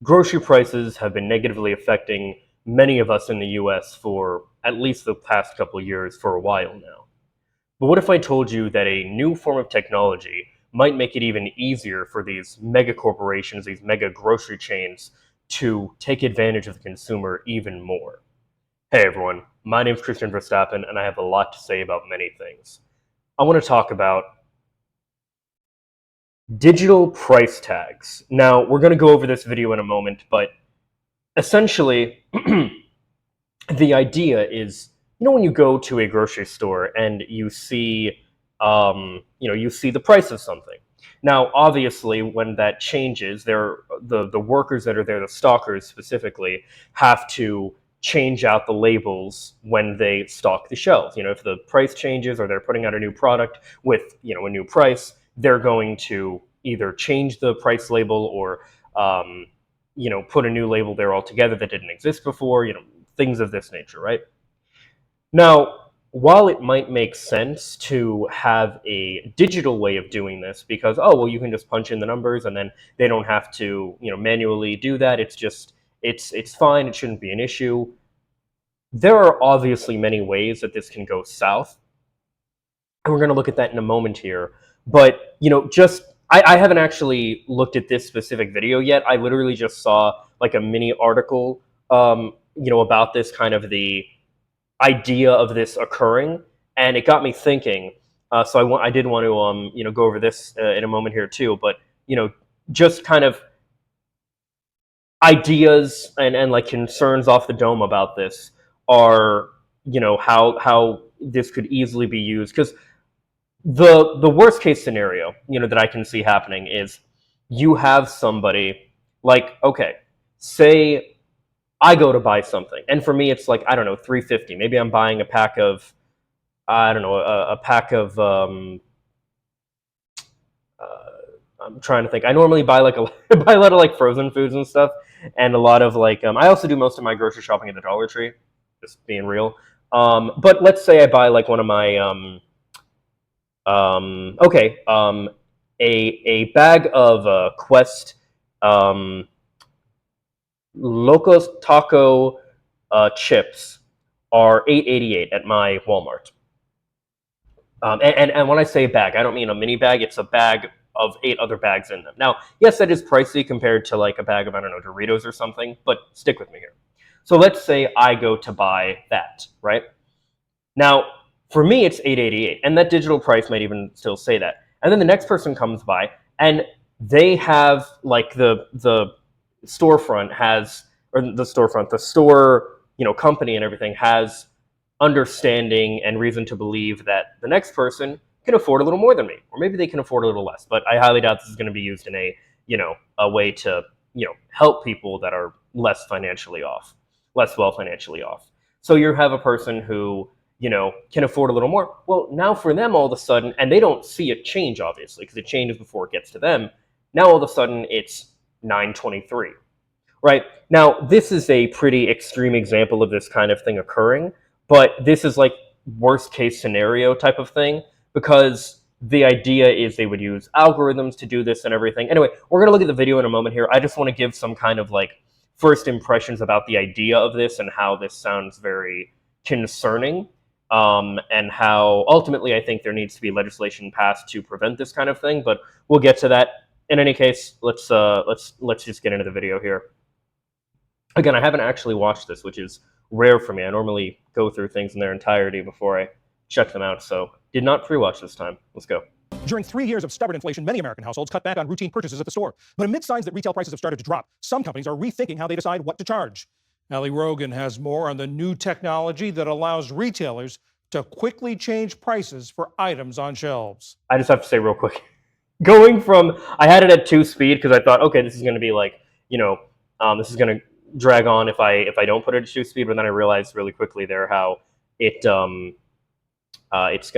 Grocery prices have been negatively affecting many of us in the US for at least the past couple of years, for a while now. But what if I told you that a new form of technology might make it even easier for these mega corporations, these mega grocery chains, to take advantage of the consumer even more? Hey everyone, my name is Christian Verstappen, and I have a lot to say about many things. I want to talk about digital price tags. Now, we're going to go over this video in a moment, but essentially, the idea is, when you go to a grocery store and you see, you see the price of something. Now, obviously, when that changes, the workers that are there, the stockers specifically, have to change out the labels when they stock the shelves. If the price changes or they're putting out a new product with, a new price, they're going to either change the price label or, put a new label there altogether that didn't exist before. Things of this nature, right? Now, while it might make sense to have a digital way of doing this because, oh, well, you can just punch in the numbers and then they don't have to, manually do that. It's fine. It shouldn't be an issue. There are obviously many ways that this can go south, and we're going to look at that in a moment here. But, I haven't actually looked at this specific video yet. I literally just saw like a mini article, about this kind of the idea of this occurring, and it got me thinking. So I did want to go over this in a moment here too. But just kind of ideas and like concerns off the dome about this are how this could easily be used, because the worst case scenario that I can see happening is you have somebody like, okay, say I go to buy something, and for me it's like, I don't know, 350. Maybe I'm buying a pack of, I don't know, a pack of I'm trying to think. I normally buy like buy a lot of like frozen foods and stuff, and a lot of like I also do most of my grocery shopping at the Dollar Tree, just being real. But let's say I buy like one of my okay, a bag of Quest um, Locos Taco chips are $8.88 at my Walmart. And when I say bag, I don't mean a mini bag. It's a bag of 8 other bags in them. Now, yes, that is pricey compared to like a bag of, I don't know, Doritos or something, but stick with me here. So let's say I go to buy that, right? Now, for me, it's $8.88, and that digital price might even still say that. And then the next person comes by, and they have like the storefront has, or the store, company and everything has understanding and reason to believe that the next person can afford a little more than me, or maybe they can afford a little less. But I highly doubt this is going to be used in a way to help people that are less well financially off. So you have a person who can afford a little more. Well, now for them, all of a sudden, and they don't see it change, obviously, because it changes before it gets to them. Now all of a sudden it's 923, right? Now this is a pretty extreme example of this kind of thing occurring, but this is like worst case scenario type of thing, because the idea is they would use algorithms to do this and everything. Anyway, we're going to look at the video in a moment here. I just want to give some kind of like first impressions about the idea of this and how this sounds very concerning, and how ultimately I think there needs to be legislation passed to prevent this kind of thing. But we'll get to that. In any case, let's just get into the video here. Again, I haven't actually watched this, which is rare for me. I normally go through things in their entirety before I check them out, so did not pre-watch this time. Let's go. During 3 years of stubborn inflation, many American households cut back on routine purchases at the store. But amid signs that retail prices have started to drop, some companies are rethinking how they decide what to charge. Ali Rogan has more on the new technology that allows retailers to quickly change prices for items on shelves. I just have to say real quick, going from, I had it at 2 speed because I thought, okay, this is going to be like, this is going to drag on if I don't put it at 2 speed, but then I realized really quickly there how it's going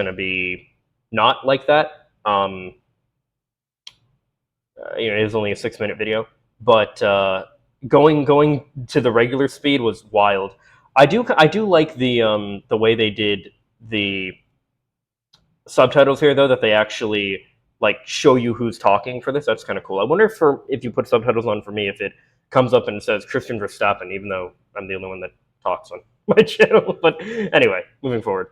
to be not like that. It is only a 6-minute video, but going to the regular speed was wild. I do like the way they did the subtitles here, though, that they actually like show you who's talking for this. That's kind of cool. I wonder if you put subtitles on for me, if it comes up and says Christian Verstappen, even though I'm the only one that talks on my channel. But anyway, moving forward.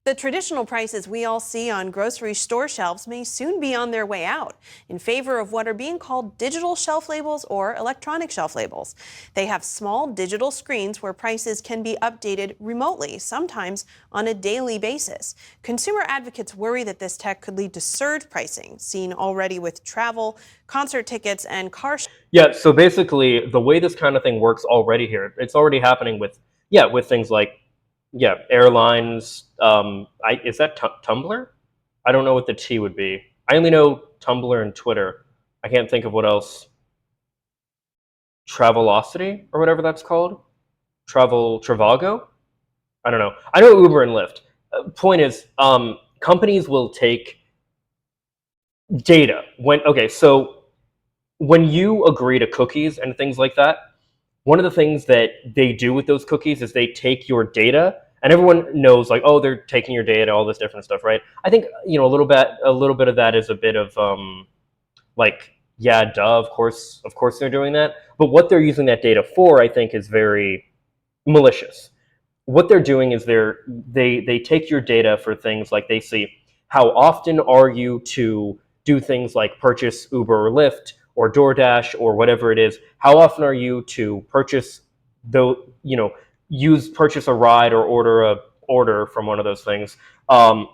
The traditional prices we all see on grocery store shelves may soon be on their way out in favor of what are being called digital shelf labels or electronic shelf labels. They have small digital screens where prices can be updated remotely, sometimes on a daily basis. Consumer advocates worry that this tech could lead to surge pricing, seen already with travel, concert tickets, and car. Yeah, so basically, the way this kind of thing works already here, it's already happening with things like airlines. Is that Tumblr? I don't know what the T would be. I only know Tumblr and Twitter. I can't think of what else. Travelocity or whatever that's called. Travago. I don't know. I know Uber and Lyft. Point is, companies will take data so when you agree to cookies and things like that, one of the things that they do with those cookies is they take your data, and everyone knows like, oh, they're taking your data, all this different stuff, right? I think a little bit of that is a bit of like, yeah, duh, of course they're doing that. But what they're using that data for, I think, is very malicious. What they're doing is they take your data for things like, they see how often are you to do things like purchase Uber or Lyft or DoorDash or whatever it is. How often are you to purchase purchase a ride or order from one of those things? Um,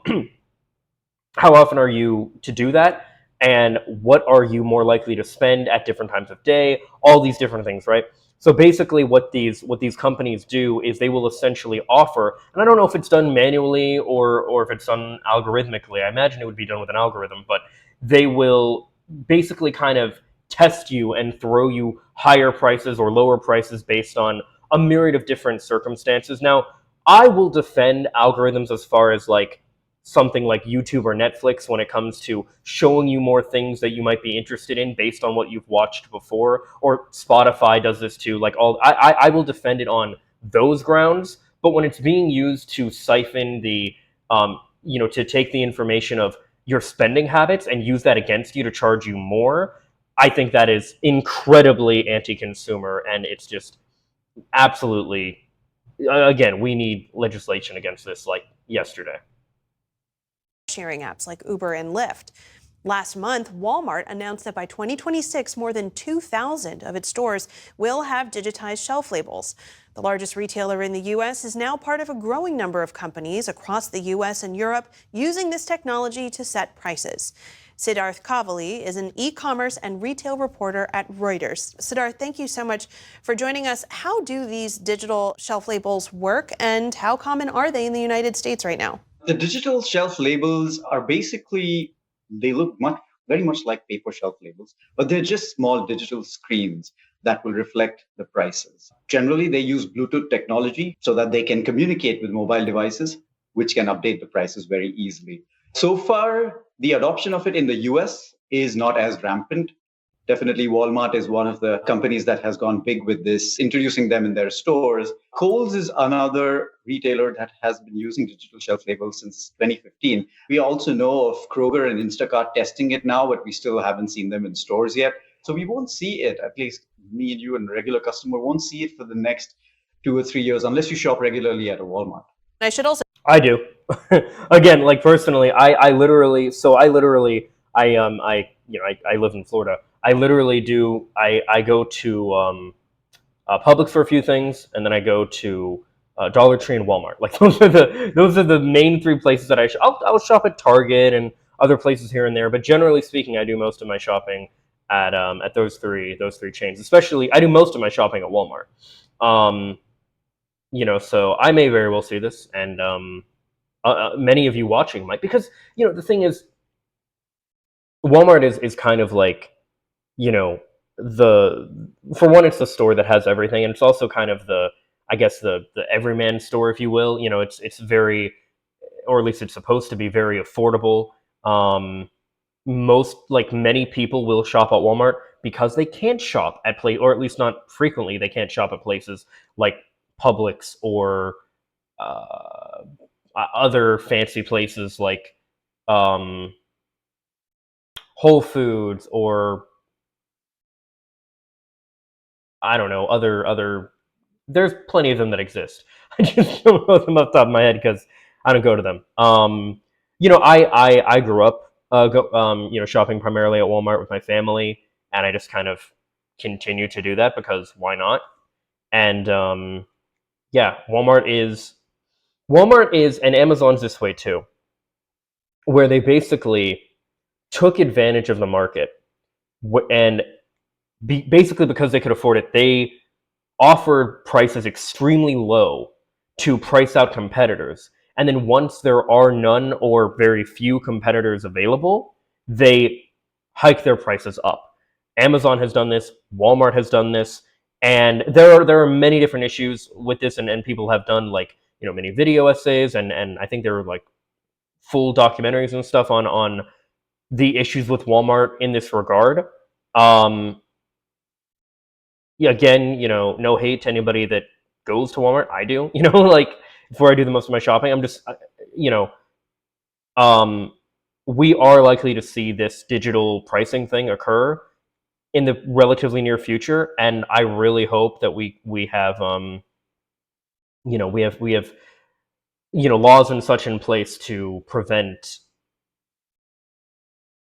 how often are you to do that? And what are you more likely to spend at different times of day? All these different things, right? So basically what these companies do is they will essentially offer, and I don't know if it's done manually or if it's done algorithmically. I imagine it would be done with an algorithm, but they will basically kind of test you and throw you higher prices or lower prices based on a myriad of different circumstances. Now, I will defend algorithms as far as like something like YouTube or Netflix when it comes to showing you more things that you might be interested in based on what you've watched before, or Spotify does this too. Like I will defend it on those grounds, but when it's being used to siphon the, to take the information of your spending habits and use that against you to charge you more, I think that is incredibly anti-consumer, and it's just absolutely, again, we need legislation against this like yesterday. Sharing apps like Uber and Lyft. Last month, Walmart announced that by 2026, more than 2,000 of its stores will have digitized shelf labels. The largest retailer in the U.S. is now part of a growing number of companies across the U.S. and Europe using this technology to set prices. Siddharth Kavali is an e-commerce and retail reporter at Reuters. Siddharth, thank you so much for joining us. How do these digital shelf labels work, and how common are they in the United States right now? The digital shelf labels are basically, they look very much like paper shelf labels, but they're just small digital screens that will reflect the prices. Generally, they use Bluetooth technology so that they can communicate with mobile devices, which can update the prices very easily. So far, the adoption of it in the US is not as rampant. Definitely, Walmart is one of the companies that has gone big with this, introducing them in their stores. Kohl's is another retailer that has been using digital shelf labels since 2015. We also know of Kroger and Instacart testing it now, but we still haven't seen them in stores yet. So we won't see it, at least me and you and regular customer won't see it for the next 2 or 3 years unless you shop regularly at a Walmart. I should also I do. Again, like personally, I literally, I live in Florida. I literally do. I go to Publix for a few things, and then I go to Dollar Tree and Walmart. Like those are the main three places that I'll shop at Target and other places here and there. But generally speaking, I do most of my shopping at those three chains. Especially, I do most of my shopping at Walmart. So I may very well see this, and many of you watching might, because the thing is, Walmart is kind of like, for one, it's the store that has everything, and it's also kind of the, I guess, the everyman store, if you will. It's very, or at least it's supposed to be very affordable. Many people will shop at Walmart because they can't shop at or at least not frequently, they can't shop at places like Publix or other fancy places like Whole Foods or I don't know, other. There's plenty of them that exist. I just don't know them off the top of my head because I don't go to them. I grew up shopping primarily at Walmart with my family, and I just kind of continue to do that because why not? And yeah, Walmart is, and Amazon's this way too, where they basically took advantage of the market and basically because they could afford it, they offered prices extremely low to price out competitors. And then once there are none or very few competitors available, they hike their prices up. Amazon has done this, Walmart has done this, and there are many different issues with this, and people have done like many video essays, and I think there were like full documentaries and stuff on the issues with Walmart in this regard. Yeah, again, no hate to anybody that goes to Walmart. I do, like before I do the most of my shopping, I'm just, you know, um, we are likely to see this digital pricing thing occur in the relatively near future, and I really hope that we have, we have laws and such in place to prevent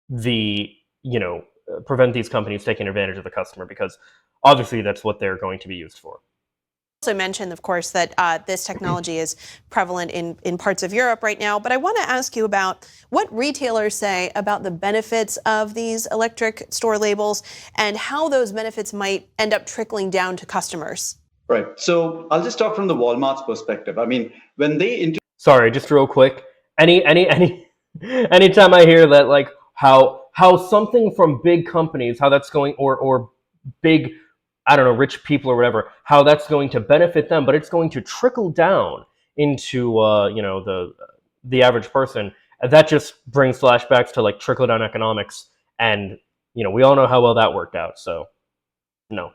the prevent these companies taking advantage of the customer, because obviously that's what they're going to be used for. Also mentioned, of course, that this technology is prevalent in parts of Europe right now. But I want to ask you about what retailers say about the benefits of these electric store labels and how those benefits might end up trickling down to customers. Right. So I'll just talk from the Walmart's perspective. I mean, when they Sorry, just real quick. Anytime I hear that, like how something from big companies, how that's going, or big, I don't know, rich people or whatever, how that's going to benefit them, but it's going to trickle down into the average person. That just brings flashbacks to like trickle down economics, and we all know how well that worked out. So no,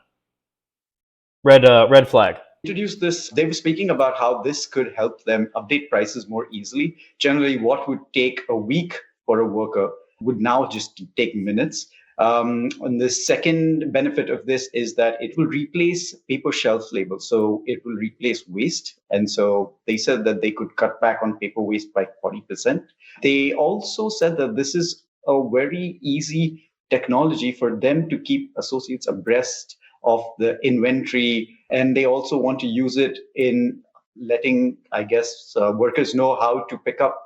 red flag. introduced this, they were speaking about how this could help them update prices more easily. Generally, what would take a week for a worker would now just take minutes. And the second benefit of this is that it will replace paper shelf labels. So it will replace waste. And so they said that they could cut back on paper waste by 40%. They also said that this is a very easy technology for them to keep associates abreast of the inventory. And they also want to use it in letting, I guess, workers know how to pick up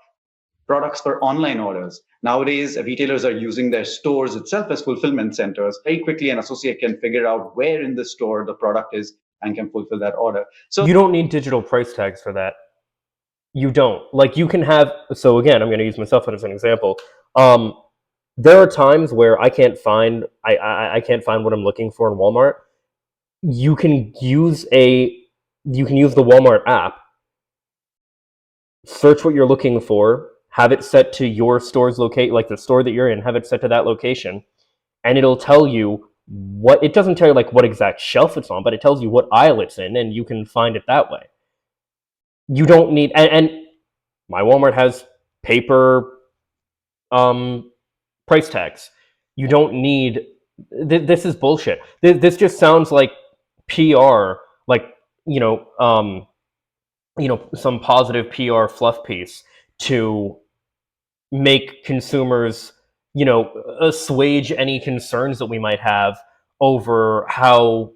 products for online orders. Nowadays, retailers are using their stores itself as fulfillment centers. Very quickly, an associate can figure out where in the store the product is and can fulfill that order. So you don't need digital price tags for that. You don't. Like, you can have, so again, I'm going to use myself as an example. There are times where I can't find what I'm looking for in Walmart. You can use the Walmart app, search what you're looking for, have it set to your store's locate, like the store that you're in, have it set to that location, and it'll tell you what, it doesn't tell you like what exact shelf it's on, but it tells you what aisle it's in, and you can find it that way. You don't need, and my Walmart has paper price tags. You don't need, this is bullshit. This just sounds like PR, like, some positive PR fluff piece to make consumers, assuage any concerns that we might have over how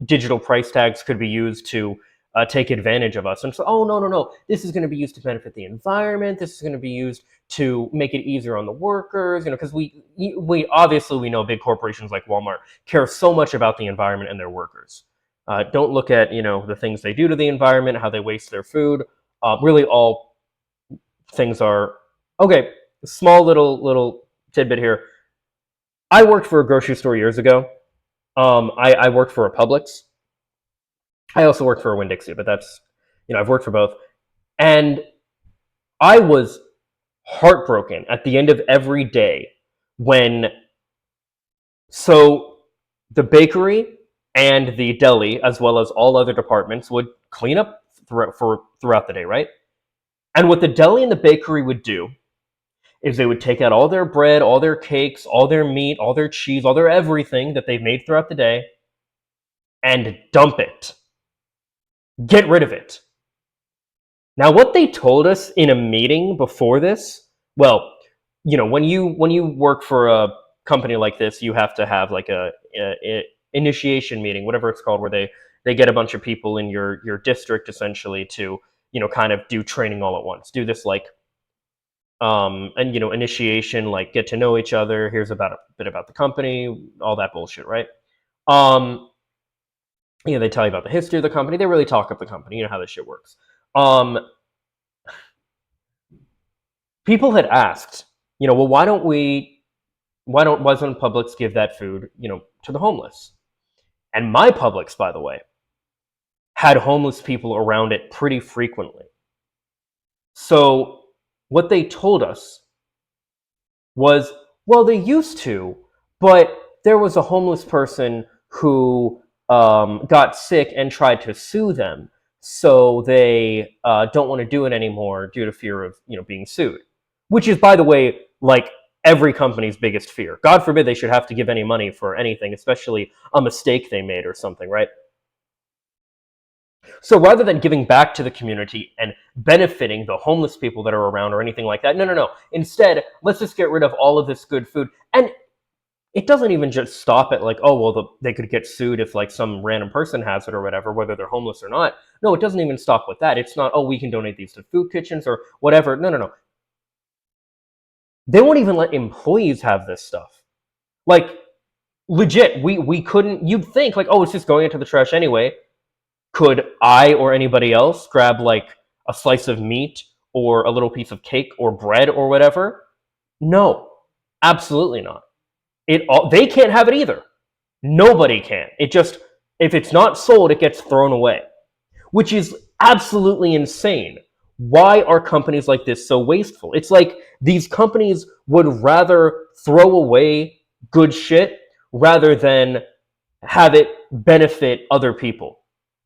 digital price tags could be used to take advantage of us. And so, oh, no, no, no, this is going to be used to benefit the environment. This is going to be used to make it easier on the workers, because we obviously, we know big corporations like Walmart care so much about the environment and their workers. Don't look at, the things they do to the environment, how they waste their food. Really, all things are okay. Small little tidbit here. I worked for a grocery store years ago. I worked for a Publix. I also worked for a Winn-Dixie, but that's, I've worked for both. And I was heartbroken at the end of every day when, so the bakery and the deli, as well as all other departments, would clean up throughout the day, right? And what the deli and the bakery would do is they would take out all their bread, all their cakes, all their meat, all their cheese, all their everything that they've made throughout the day, and dump it. Get rid of it. Now, what they told us in a meeting before this, well, when you work for a company like this, you have to have like a initiation meeting, whatever it's called, where they get a bunch of people in your district essentially to kind of do training all at once. Do this like and initiation, like get to know each other. Here's about a bit about the company, all that bullshit, right? They tell you about the history of the company. They really talk up the company. You know how this shit works. People had asked, well, why doesn't Publix give that food, to the homeless? And my Publix, by the way, had homeless people around it pretty frequently. So what they told us was, well, they used to, but there was a homeless person who got sick and tried to sue them, so they don't want to do it anymore due to fear of being sued. Which is, by the way, like every company's biggest fear. God forbid they should have to give any money for anything, especially a mistake they made or something, right? So rather than giving back to the community and benefiting the homeless people that are around or anything like that, no. Instead, let's just get rid of all of this good food. And it doesn't even just stop at like, oh, well, they could get sued if like some random person has it or whatever, whether they're homeless or not. No, it doesn't even stop with that. It's not, oh, we can donate these to food kitchens or whatever. No. They won't even let employees have this stuff. Like, legit, we couldn't, you'd think like, oh, it's just going into the trash anyway. Could I or anybody else grab like a slice of meat or a little piece of cake or bread or whatever? No, absolutely not. They can't have it either. Nobody can. It just, if it's not sold, it gets thrown away, which is absolutely insane. Why are companies like this so wasteful? It's like these companies would rather throw away good shit rather than have it benefit other people.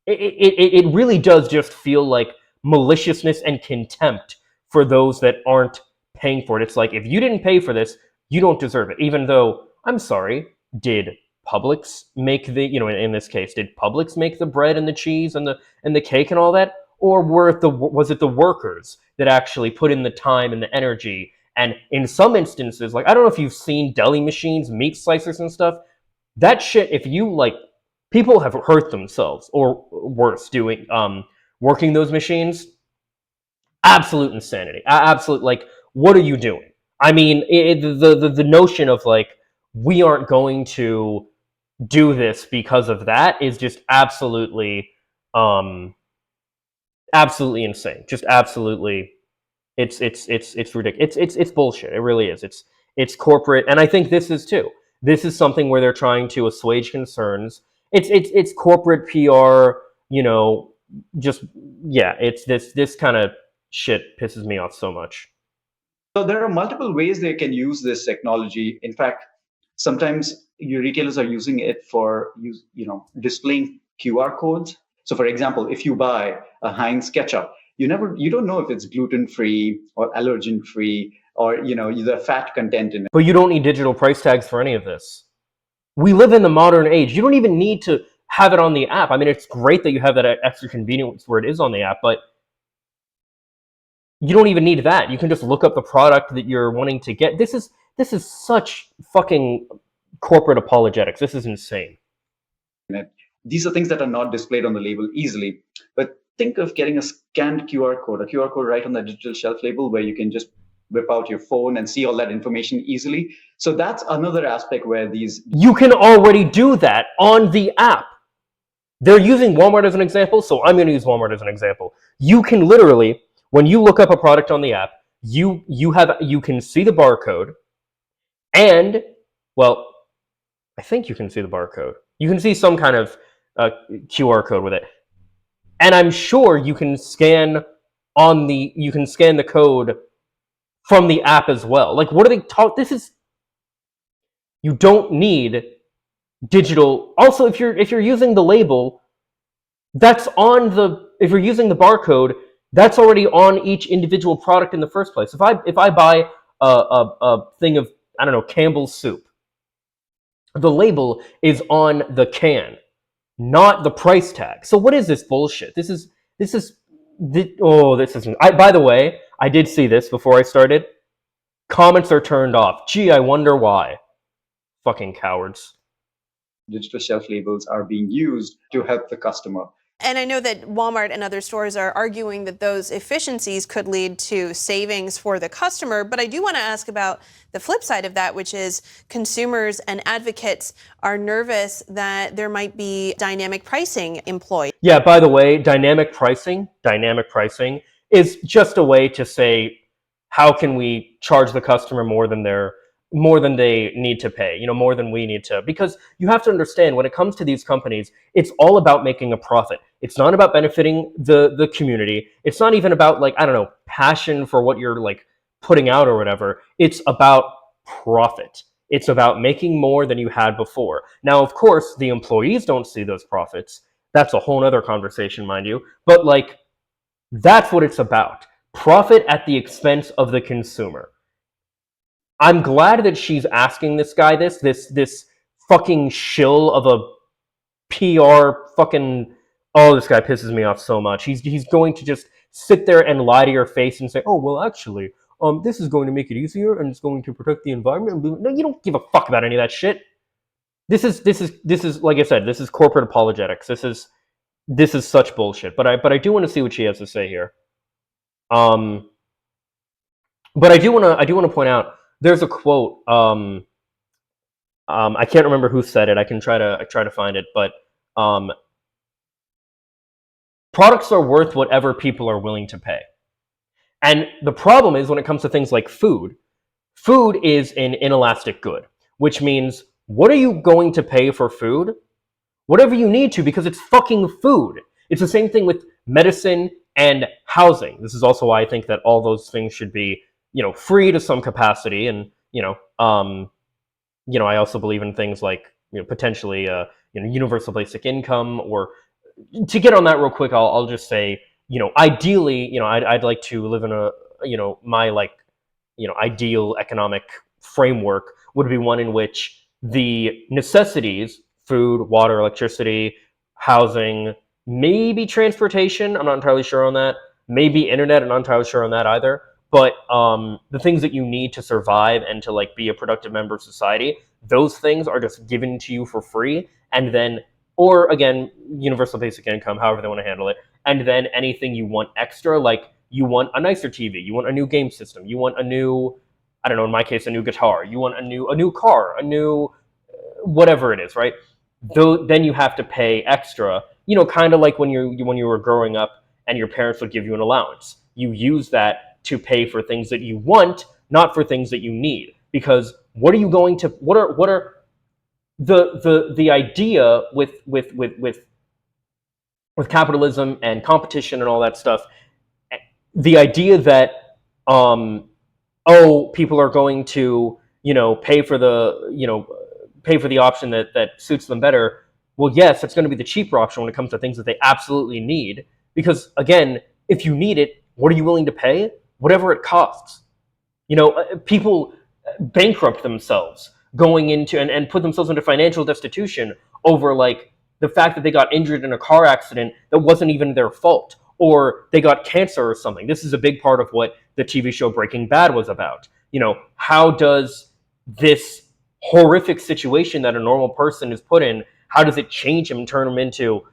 It really does just feel like maliciousness and contempt for those that aren't paying for it. It's like, if you didn't pay for this, you don't deserve it. Even though, I'm sorry, did Publix make the, in this case, did Publix make the bread and the cheese and the cake and all that? Or was it the workers that actually put in the time and the energy? And in some instances, like, I don't know if you've seen deli machines, meat slicers and stuff. That shit, if you like, people have hurt themselves or worse doing working those machines. Absolute insanity. Absolute, like, what are you doing? I mean, the notion of like, we aren't going to do this because of that is just absolutely insane. Just absolutely, it's ridiculous. It's bullshit. It really is. It's corporate, and I think this is too. This is something where they're trying to assuage concerns. It's corporate PR. Just, yeah. It's this kind of shit pisses me off so much. So there are multiple ways they can use this technology. In fact, sometimes your retailers are using it for displaying QR codes. So for example, if you buy a Heinz ketchup, you don't know if it's gluten-free or allergen-free or the fat content in it. But you don't need digital price tags for any of this. We live in the modern age. You don't even need to have it on the app. I mean, it's great that you have that extra convenience where it is on the app, but you don't even need that. You can just look up the product that you're wanting to get. This is such fucking corporate apologetics. This is insane. These are things that are not displayed on the label easily. But think of getting a scanned QR code, right on the digital shelf label where you can just whip out your phone and see all that information easily. So that's another aspect where these... You can already do that on the app. They're using Walmart as an example, so I'm going to use Walmart as an example. You can literally, when you look up a product on the app, you can see the barcode, and, well, I think you can see the barcode. You can see some kind of QR code with it. And I'm sure you can scan the code from the app as well. Like, what are they talking? You don't need digital. Also, if you're using the label, if you're using the barcode, that's already on each individual product in the first place. If I buy a thing of, I don't know, Campbell's soup, the label is on the can. not the price tag. So what is this bullshit? This is this isn't. By the way, I did see this before I started. Comments are turned off. Gee, I wonder why. Fucking cowards. Digital shelf labels are being used to help the customer. And I know that Walmart and other stores are arguing that those efficiencies could lead to savings for the customer. But I do want to ask about the flip side of that, which is consumers and advocates are nervous that there might be dynamic pricing employed. Yeah, by the way, dynamic pricing is just a way to say, how can we charge the customer more than they need to pay, more than we need to, because you have to understand when it comes to these companies, it's all about making a profit. It's not about benefiting the community. It's not even about passion for what you're putting out or whatever. It's about profit. It's about making more than you had before. Now, of course, the employees don't see those profits. That's a whole other conversation, mind you. But that's what it's about. Profit at the expense of the consumer. I'm glad that she's asking this guy this fucking shill of a PR fucking. Oh, this guy pisses me off so much. He's going to just sit there and lie to your face and say, oh, well, actually, this is going to make it easier and it's going to protect the environment. No, you don't give a fuck about any of that shit. This is like I said, this is corporate apologetics. This is such bullshit. But I do want to see what she has to say here. But I do want to point out there's a quote. I can't remember who said it. I try to find it, but products are worth whatever people are willing to pay. And the problem is when it comes to things like food is an inelastic good, which means what are you going to pay for food? Whatever you need to, because it's fucking food. It's the same thing with medicine and housing. This is also why I think that all those things should be, free to some capacity. And, I also believe in things like, potentially, universal basic income. Or to get on that real quick, I'll just say, ideally, I'd like to live in a, my ideal economic framework would be one in which the necessities, food, water, electricity, housing, maybe transportation, I'm not entirely sure on that, maybe internet, I'm not entirely sure on that either, but the things that you need to survive and to be a productive member of society, those things are just given to you for free. And then, or again, universal basic income, however they want to handle it. And then anything you want extra, like you want a nicer TV, you want a new game system, you want a new, I don't know, in my case, a new guitar, you want a new car, a new whatever it is, right? Then you have to pay extra, kind of like when you were growing up and your parents would give you an allowance. You use that to pay for things that you want, not for things that you need. Because what are the idea with capitalism and competition and all that stuff, the idea that people are going to pay for the option that suits them better. Well, yes, it's going to be the cheaper option when it comes to things that they absolutely need. Because again, if you need it, what are you willing to pay? Whatever it costs. People bankrupt themselves going into and put themselves into financial destitution over the fact that they got injured in a car accident that wasn't even their fault, or they got cancer or something. This is a big part of what the TV show Breaking Bad was about. How does this horrific situation that a normal person is put in, how does it change him and turn him into,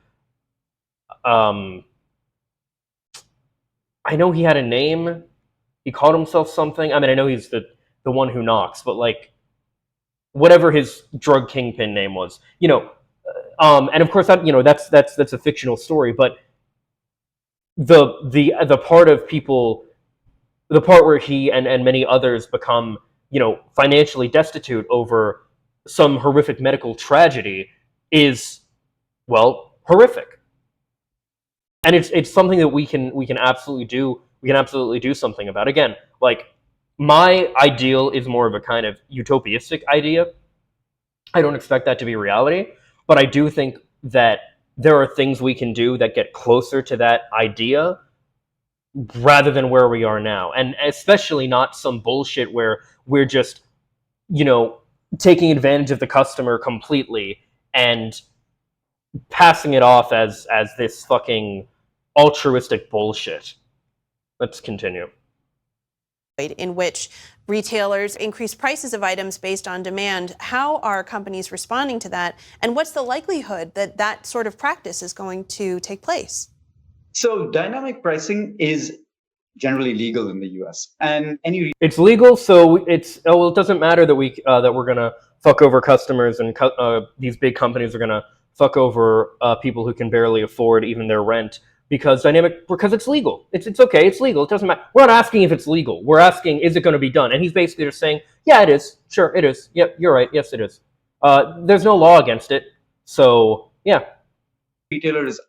I know he had a name. He called himself something. I mean, I know he's the one who knocks, but whatever his drug kingpin name was, and of course that's a fictional story, but the part of people, the part where he and many others become, financially destitute over some horrific medical tragedy is, well, horrific. And it's something that we can absolutely do something about. Again, my ideal is more of a kind of utopiistic idea. I don't expect that to be reality, but I do think that there are things we can do that get closer to that idea rather than where we are now. And especially not some bullshit where we're just, taking advantage of the customer completely and passing it off as this fucking altruistic bullshit. Let's continue. In which retailers increase prices of items based on demand. How are companies responding to that? And what's the likelihood that that sort of practice is going to take place? So dynamic pricing is generally legal in the US. And any It's legal, so it doesn't matter that we're gonna fuck over customers, and these big companies are gonna fuck over people who can barely afford even their rent because it's legal. It's okay. It's legal. It doesn't matter. We're not asking if it's legal. We're asking, is it going to be done? And he's basically just saying, yeah, it is. Sure, it is. Yep, you're right. Yes, it is. There's no law against it. So yeah. retailer is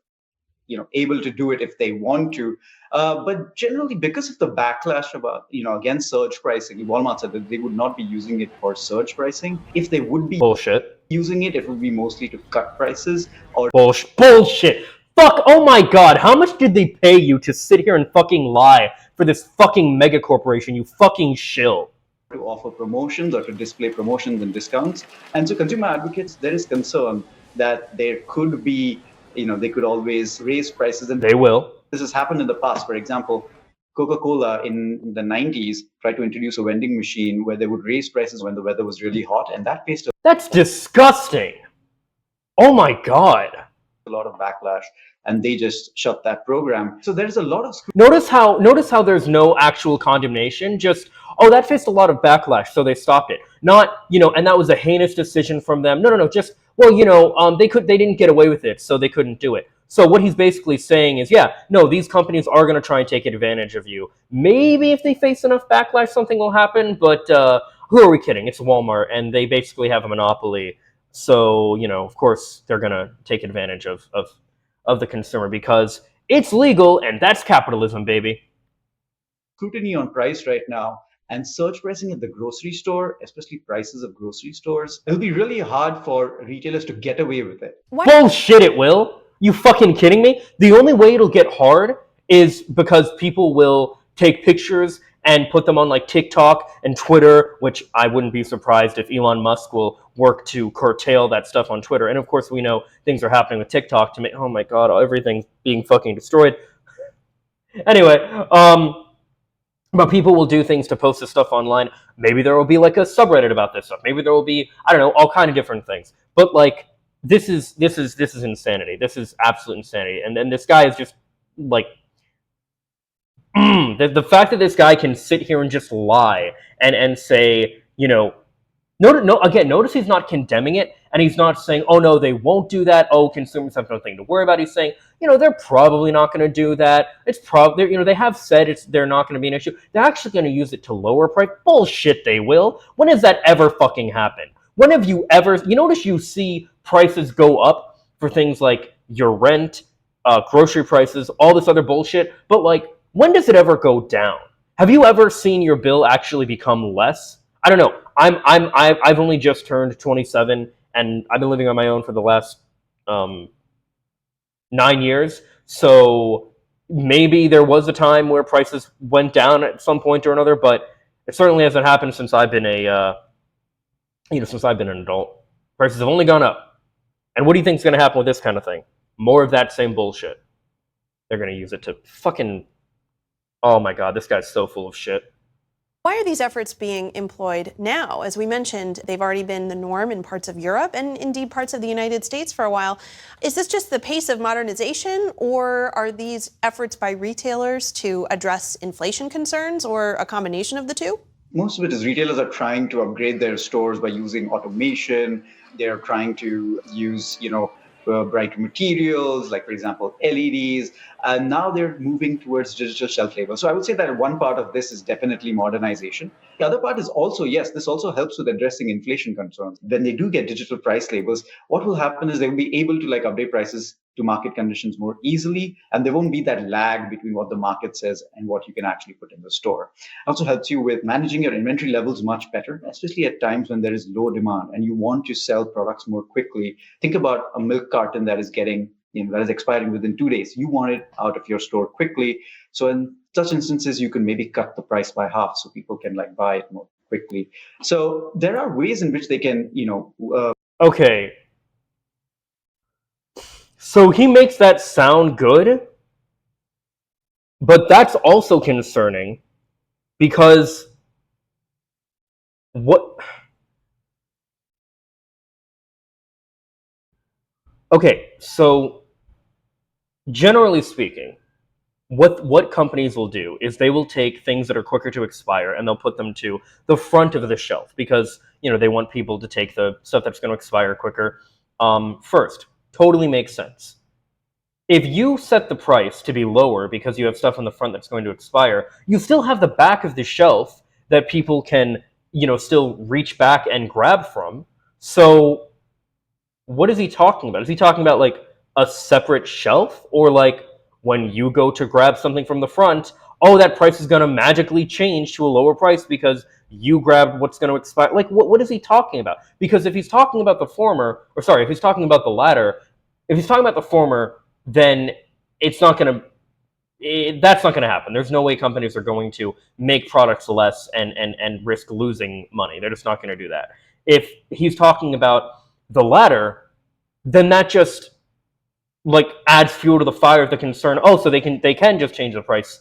able to do it if they want to, but generally because of the backlash about against surge pricing, Walmart said that they would not be using it for surge pricing. If they would be Bullshit. using it, it would be mostly to cut prices or bullshit. Fuck, oh my god, how much did they pay you to sit here and fucking lie for this fucking mega corporation, you fucking shill? To offer promotions or to display promotions and discounts. And so consumer advocates, there is concern that there could be, they could always raise prices. And they will. This has happened in the past. For example, Coca-Cola in the 90s tried to introduce a vending machine where they would raise prices when the weather was really hot, and that faced That's disgusting. Oh my god. A lot of backlash, and they just shut that program. So there's a lot of notice how there's no actual condemnation, just that faced a lot of backlash, so they stopped it. Not, and that was a heinous decision from them. No, just they didn't get away with it, so they couldn't do it. So what he's basically saying is, yeah, no, these companies are going to try and take advantage of you. Maybe if they face enough backlash, something will happen, but who are we kidding? It's Walmart, and they basically have a monopoly. So, of course, they're going to take advantage of the consumer because it's legal, and that's capitalism, baby. Scrutiny on price right now, and surge pricing at the grocery store, especially prices of grocery stores, it'll be really hard for retailers to get away with it. What? Bullshit, it will. You fucking kidding me? The only way it'll get hard is because people will take pictures and put them on like TikTok and Twitter, which I wouldn't be surprised if Elon Musk will work to curtail that stuff on Twitter. And of course, we know things are happening with TikTok to make, oh my god, everything's being fucking destroyed. Anyway, but people will do things to post this stuff online. Maybe there will be like a subreddit about this stuff. Maybe there will be, I don't know, all kind of different things. But like, this is insanity. This is absolute insanity. And then this guy is just like, the fact that this guy can sit here and just lie and say, notice he's not condemning it, and he's not saying, oh no, they won't do that. Oh, consumers have nothing to worry about. He's saying, they're probably not going to do that. It's probably, they have said they're not going to be an issue. They're actually going to use it to lower price. Bullshit, they will. When has that ever fucking happened? When have you ever, notice you see prices go up for things like your rent, grocery prices, all this other bullshit, but like, when does it ever go down? Have you ever seen your bill actually become less? I don't know. I've only just turned 27, and I've been living on my own for the last 9 years. So maybe there was a time where prices went down at some point or another, but it certainly hasn't happened since I've been since I've been an adult. Prices have only gone up. And what do you think is going to happen with this kind of thing? More of that same bullshit. They're going to use it to fucking... Oh my god, this guy's so full of shit. Why are these efforts being employed now? As we mentioned, they've already been the norm in parts of Europe and indeed parts of the United States for a while. Is this just the pace of modernization, or are these efforts by retailers to address inflation concerns, or a combination of the two? Most of it is retailers are trying to upgrade their stores by using automation. They're trying to use, brighter materials, like, for example, LEDs. And now they're moving towards digital shelf labels. So I would say that one part of this is definitely modernization. The other part is also, yes, this also helps with addressing inflation concerns. When they do get digital price labels, what will happen is they will be able to update prices to market conditions more easily, and there won't be that lag between what the market says and what you can actually put in the store. It also helps you with managing your inventory levels much better, especially at times when there is low demand and you want to sell products more quickly. Think about a milk carton that is expiring within 2 days. You want it out of your store quickly. So in such instances, you can maybe cut the price by half so people can buy it more quickly. So there are ways in which they can, Okay. So he makes that sound good, but that's also concerning because what? Okay, so generally speaking, what companies will do is they will take things that are quicker to expire and they'll put them to the front of the shelf because they want people to take the stuff that's going to expire quicker first. Totally makes sense. If you set the price to be lower because you have stuff on the front that's going to expire, you still have the back of the shelf that people can still reach back and grab from. So what is he talking about? Is he talking about like a separate shelf, or like when you go to grab something from the front, oh, that price is going to magically change to a lower price because you grabbed what's going to expire? Like, what is he talking about? Because if he's talking about the former, or sorry, if he's talking about the latter, if he's talking about the former, then it's not going to. That's not going to happen. There's no way companies are going to make products less and risk losing money. They're just not going to do that. If he's talking about the latter, then that just like adds fuel to the fire of the concern. Oh, so they can just change the price,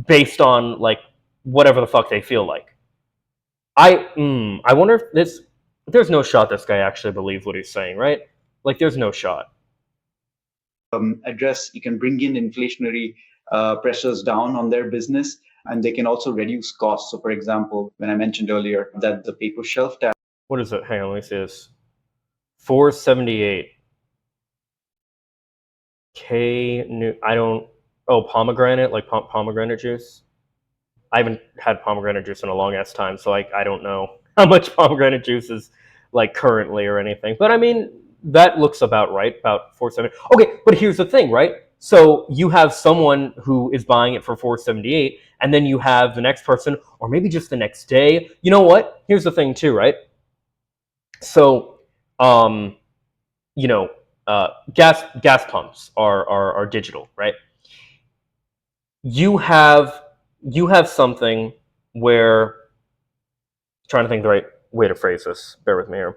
based on like whatever the fuck they feel like. I wonder if there's no shot this guy actually believes what he's saying, right? Like there's no shot. Address, you can bring in inflationary pressures down on their business, and they can also reduce costs. So, for example, when I mentioned earlier that the paper shelf tab. What is it? Hang on, let me see this. 478. I don't. Oh, pomegranate, like pomegranate juice. I haven't had pomegranate juice in a long ass time, so I don't know how much pomegranate juice is like currently or anything. But I mean, that looks about right, about 470. Okay, but here's the thing, right? So you have someone who is buying it for 478, and then you have the next person, or maybe just the next day. You know what? Here's the thing too, right? So, um, you know, gas pumps are digital, right? You have something where, trying to think the right way to phrase this. Bear with me here.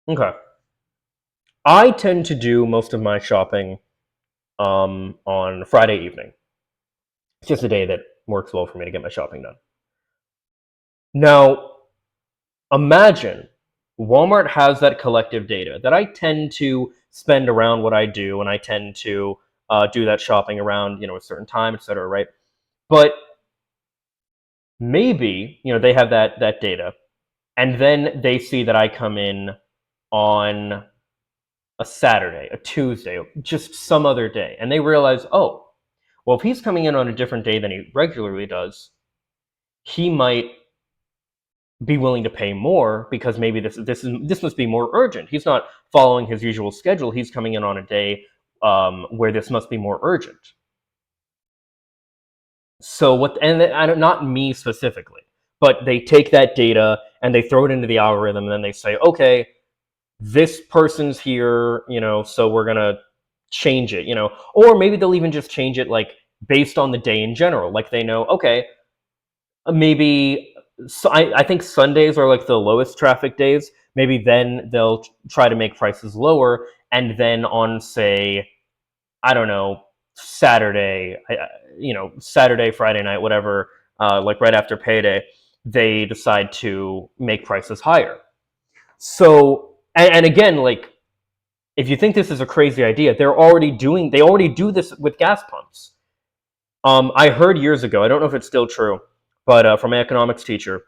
Okay. I tend to do most of my shopping on Friday evening. It's just a day that works well for me to get my shopping done. Now, imagine Walmart has that collective data that I tend to spend around what I do, and I tend to do that shopping around a certain time, etc. Right? But maybe they have that data, and then they see that I come in on a Saturday, a Tuesday, just some other day, and they realize, oh, well, if he's coming in on a different day than he regularly does, he might be willing to pay more because maybe this must be more urgent. He's not following his usual schedule. He's coming in on a day where this must be more urgent. So not me specifically, but they take that data and they throw it into the algorithm, and then they say, okay, this person's here, so we're gonna change it, or maybe they'll even just change it like based on the day in general. Like they know, okay, maybe so I think Sundays are like the lowest traffic days. Maybe then they'll try to make prices lower, and then on, say, I don't know, Saturday, Saturday, Friday night, whatever, like right after payday, they decide to make prices higher. So, and again, like, if you think this is a crazy idea, they already do this with gas pumps. I heard years ago, I don't know if it's still true, but from an economics teacher,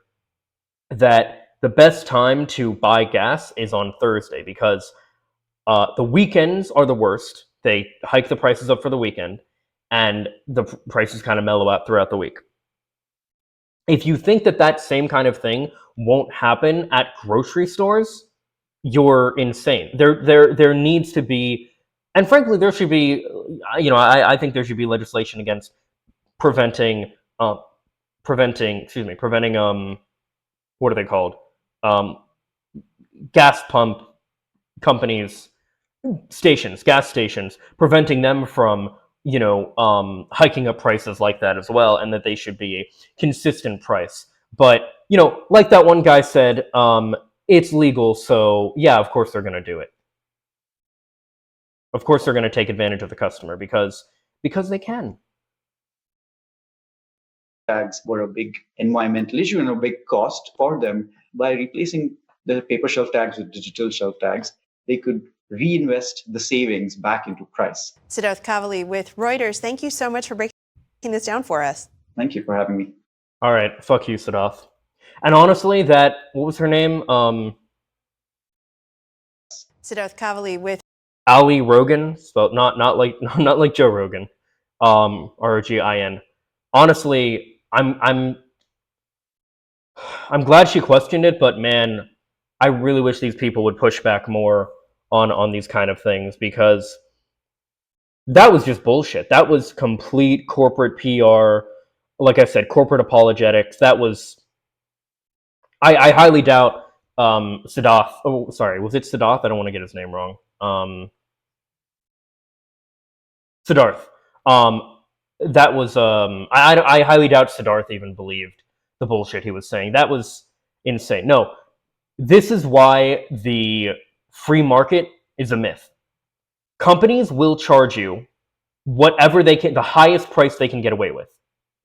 that the best time to buy gas is on Thursday because the weekends are the worst. They hike the prices up for the weekend, and the prices kind of mellow out throughout the week. If you think that same kind of thing won't happen at grocery stores, you're insane. There needs to be, and frankly, there should be. I think there should be legislation against preventing what are they called? Um, gas pump companies, gas stations, preventing them from hiking up prices like that as well, and that they should be a consistent price. But like that one guy said, it's legal, so yeah, of course they're going to do it. Of course, they're going to take advantage of the customer because they can. Tags were a big environmental issue and a big cost for them. By replacing the paper shelf tags with digital shelf tags, they could reinvest the savings back into price. Siddharth Kavali with Reuters, thank you so much for breaking this down for us. Thank you for having me. All right, fuck you, Siddharth. And honestly, what was her name? Siddharth Kavali with Ali Rogan, spelled not like Joe Rogan, Rogin. Honestly, I'm glad she questioned it, but man, I really wish these people would push back more on these kind of things, because that was just bullshit. That was complete corporate PR. Like I said, corporate apologetics. That was. I highly doubt Siddharth. Oh, sorry, was it Siddharth? I don't want to get his name wrong. Siddharth. That was. I highly doubt Siddharth even believed the bullshit he was saying. That was insane. No, this is why the free market is a myth. Companies will charge you whatever they can, the highest price they can get away with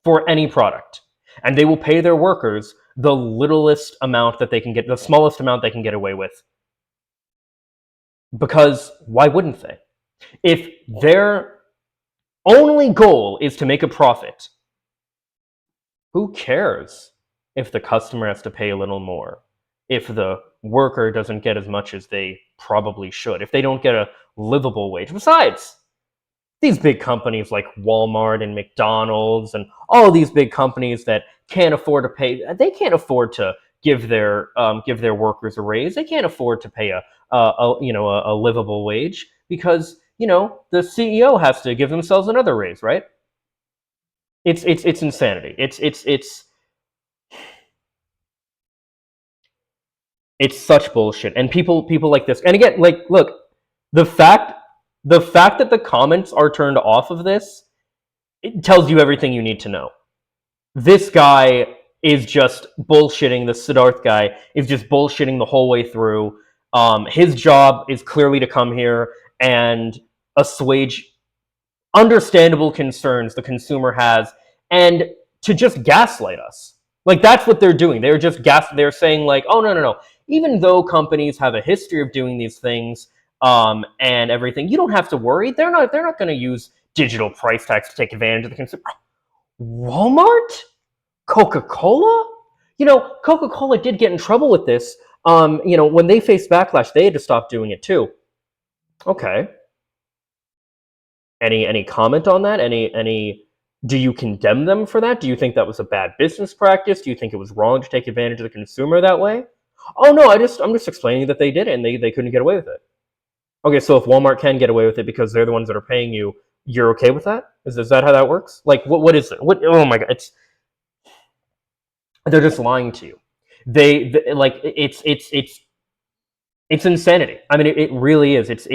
for any product. And they will pay their workers the littlest amount that they can get, the smallest amount they can get away with. Because why wouldn't they? If their only goal is to make a profit, who cares if the customer has to pay a little more? If the worker doesn't get as much as they probably should? If they don't get a livable wage? Besides, these big companies like Walmart and McDonald's and all these big companies that can't afford to pay, they can't afford to give their workers a raise. They can't afford to pay a livable wage, because the CEO has to give themselves another raise, right? It's insanity. It's such bullshit. And people like this. And again, like, look, the fact that the comments are turned off of this, it tells you everything you need to know. This guy is just bullshitting. The Siddharth guy is just bullshitting the whole way through. His job is clearly to come here and assuage understandable concerns the consumer has, and to just gaslight us. Like, that's what they're doing. They're just they're saying like, oh no. Even though companies have a history of doing these things, and everything, you don't have to worry. They're not going to use digital price tags to take advantage of the consumer. Walmart? Coca-Cola? Coca-Cola did get in trouble with this. When they faced backlash, they had to stop doing it too. Okay. Any comment on that? Do you condemn them for that? Do you think that was a bad business practice? Do you think it was wrong to take advantage of the consumer that way? Oh no, I'm just explaining that they did it and they couldn't get away with it. Okay, so if Walmart can get away with it because they're the ones that are paying you, you're okay with that? Is that how that works? Like, what is it? Oh my god, they're just lying to you. It's insanity. I mean, it really is. It's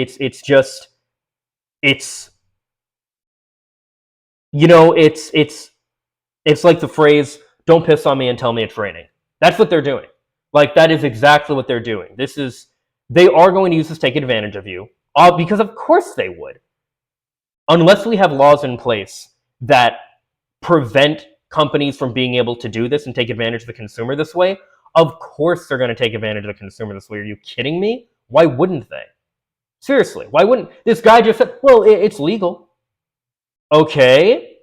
like the phrase, "Don't piss on me and tell me it's raining." That's what they're doing. Like, that is exactly what they're doing. They are going to use this to take advantage of you, because of course they would. Unless we have laws in place that prevent companies from being able to do this and take advantage of the consumer this way, of course they're going to take advantage of the consumer this way. Are you kidding me? Why wouldn't they? Seriously, why wouldn't? This guy just said, well, it's legal. Okay,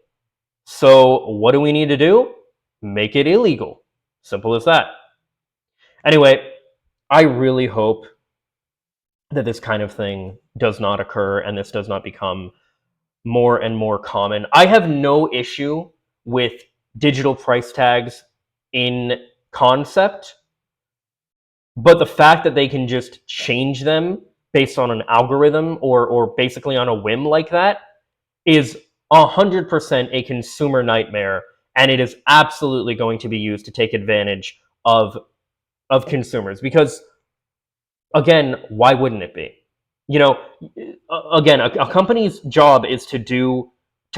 so what do we need to do? Make it illegal. Simple as that. Anyway, I really hope that this kind of thing does not occur and this does not become more and more common. I have no issue with digital price tags in concept, but the fact that they can just change them based on an algorithm or basically on a whim like that is 100% a consumer nightmare, and it is absolutely going to be used to take advantage of consumers. Because, again, why wouldn't it be? Again, a company's job is to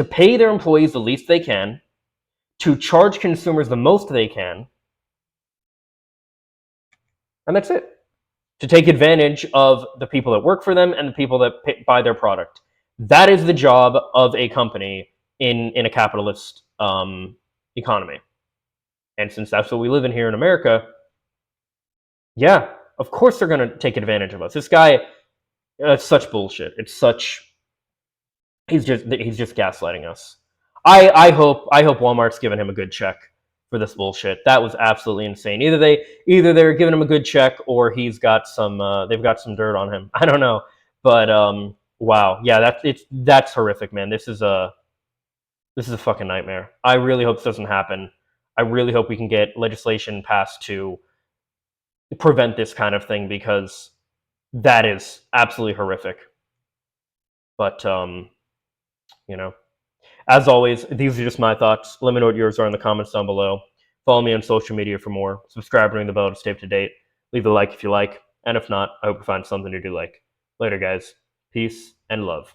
pay their employees the least they can, to charge consumers the most they can, and that's it. to take advantage of the people that work for them and the people that buy their product. That is the job of a company in a capitalist economy. And since that's what we live in here in America, yeah, of course they're going to take advantage of us. This guy, it's such bullshit. It's such he's just gaslighting us. I hope Walmart's giving him a good check for this bullshit. That was absolutely insane. Either they're giving him a good check or he's got some they've got some dirt on him. I don't know, but wow, yeah, that's horrific, man. This is a fucking nightmare. I really hope this doesn't happen. I really hope we can get legislation passed to prevent this kind of thing, because that is absolutely horrific. But you know, as always, these are just my thoughts. Let me know what yours are in the comments down below. Follow me on social media for more. Subscribe, ring the bell to stay up to date. Leave a like if you like, and if not, I hope you find something you do like. Later, guys. Peace and love.